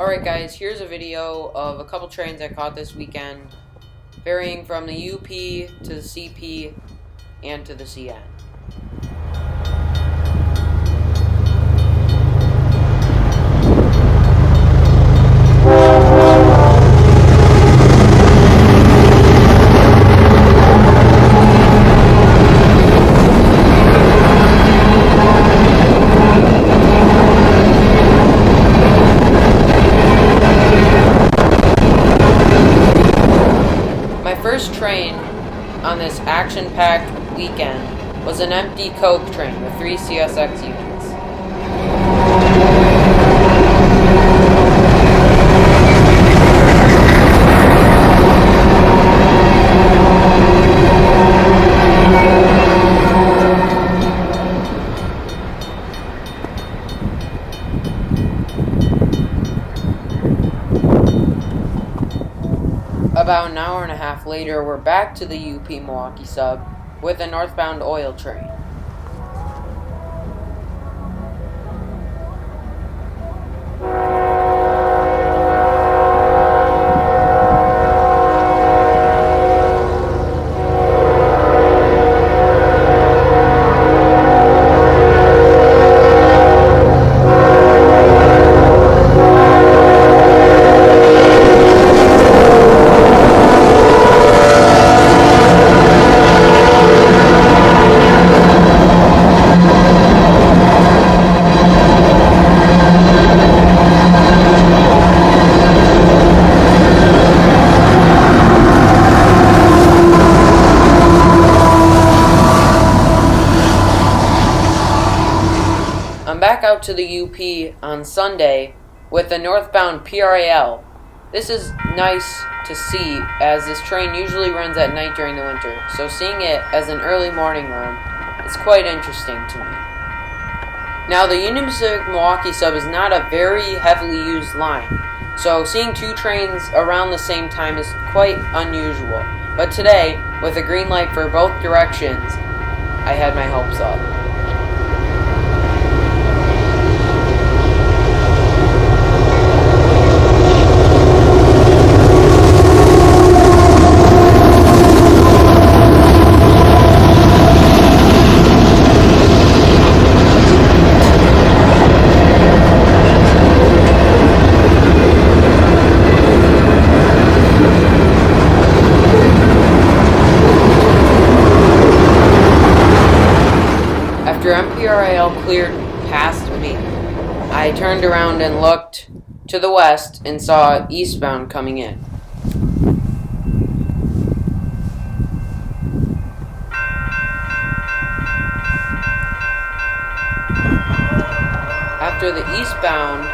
Alright guys, here's a video of a couple trains I caught this weekend, varying from the UP to the CP and to the CN. My first train on this action-packed weekend was an empty Coke train with 3 CSX units. About an hour and a half later, we're back to the UP Milwaukee sub with a northbound oil train. I'm back out to the UP on Sunday with the northbound PRAL. This is nice to see as this train usually runs at night during the winter, so seeing it as an early morning run is quite interesting to me. Now the Union Pacific Milwaukee sub is not a very heavily used line, so seeing 2 trains around the same time is quite unusual. But today, with a green light for both directions, I had my hopes up. After MPRAL cleared past me, I turned around and looked to the west and saw eastbound coming in. After the eastbound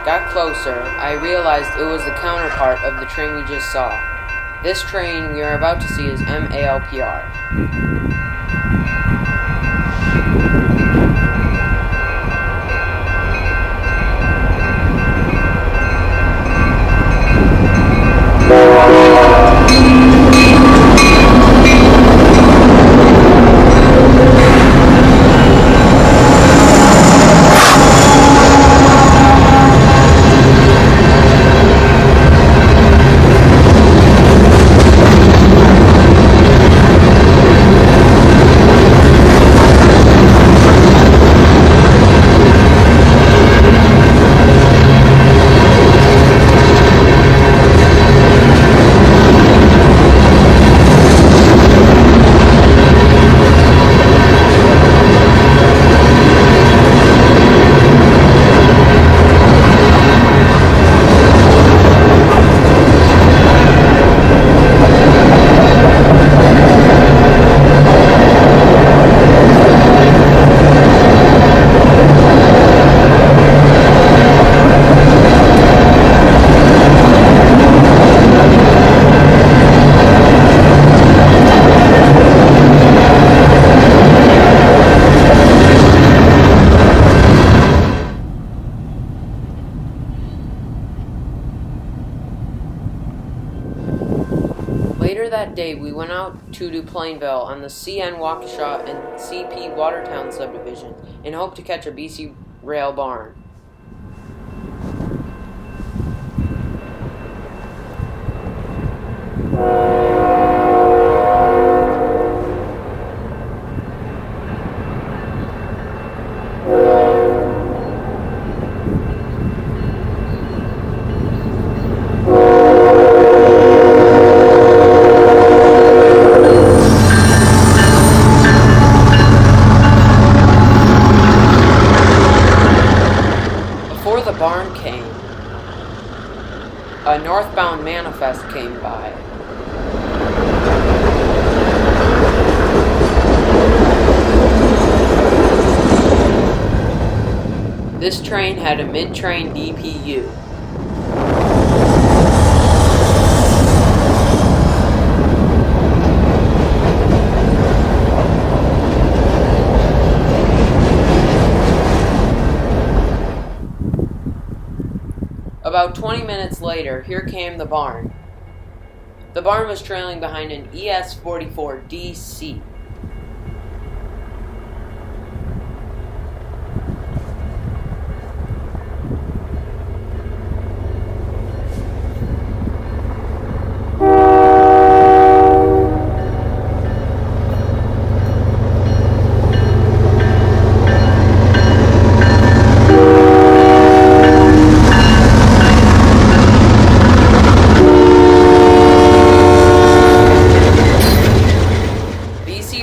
got closer, I realized it was the counterpart of the train we just saw. This train we are about to see is MALPR. Later that day, we went out to Plainville on the CN Waukesha and CP Watertown subdivision and hoped to catch a BC rail barn. a northbound manifest came by. This train had a mid-train DPU. About 20 minutes later, here came the barn. The barn was trailing behind an ES-44DC.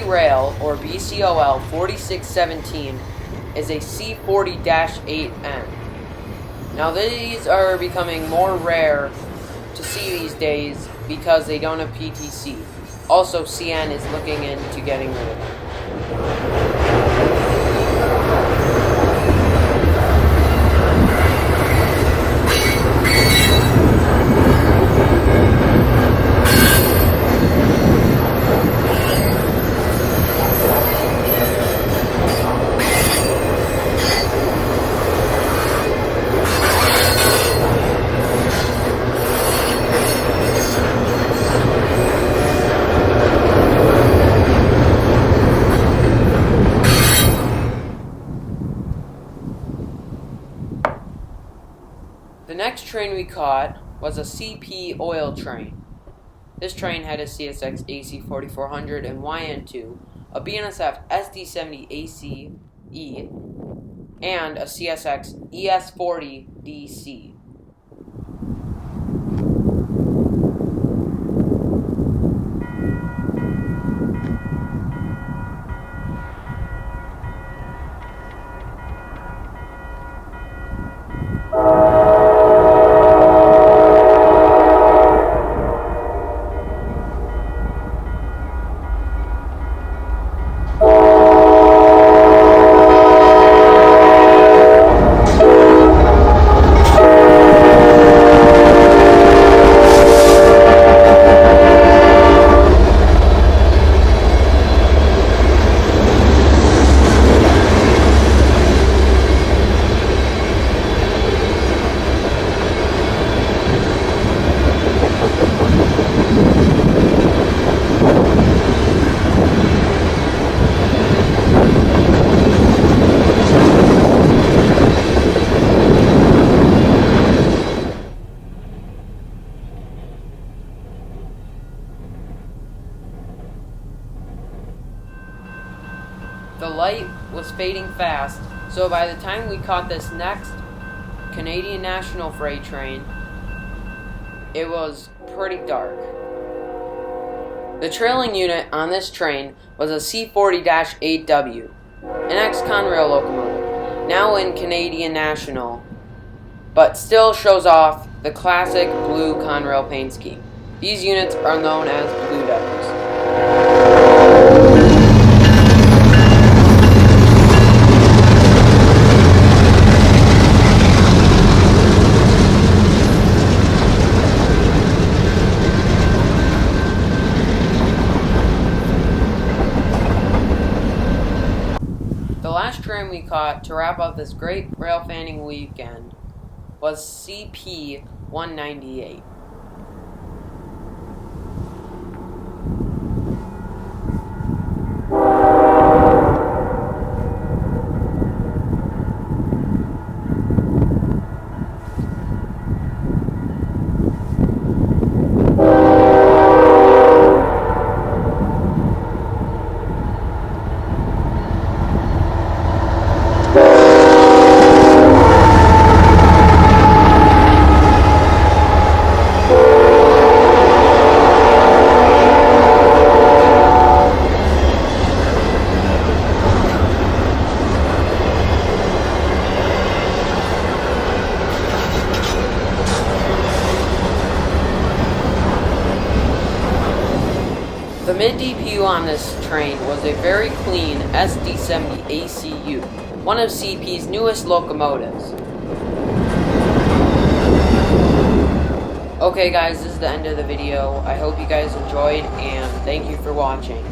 Rail, or BCOL 4617, is a C40-8N. Now these are becoming more rare to see these days because they don't have PTC. Also, CN is looking into getting rid of them. The next train we caught was a CP oil train. This train had a CSX AC 4400 and YN2, a BNSF SD70 ACE, and a CSX ES40 DC. The light was fading fast, so by the time we caught this next Canadian National freight train, it was pretty dark. The trailing unit on this train was a C40-8W, an ex-Conrail locomotive, now in Canadian National, but still shows off the classic blue Conrail paint scheme. These units are known as Blue Devils. The last train we caught to wrap up this great railfanning weekend was CP 198. mid DPU on this train was a very clean SD70 ACU, one of CP's newest locomotives. Okay guys, this is the end of the video. I hope you guys enjoyed, and thank you for watching.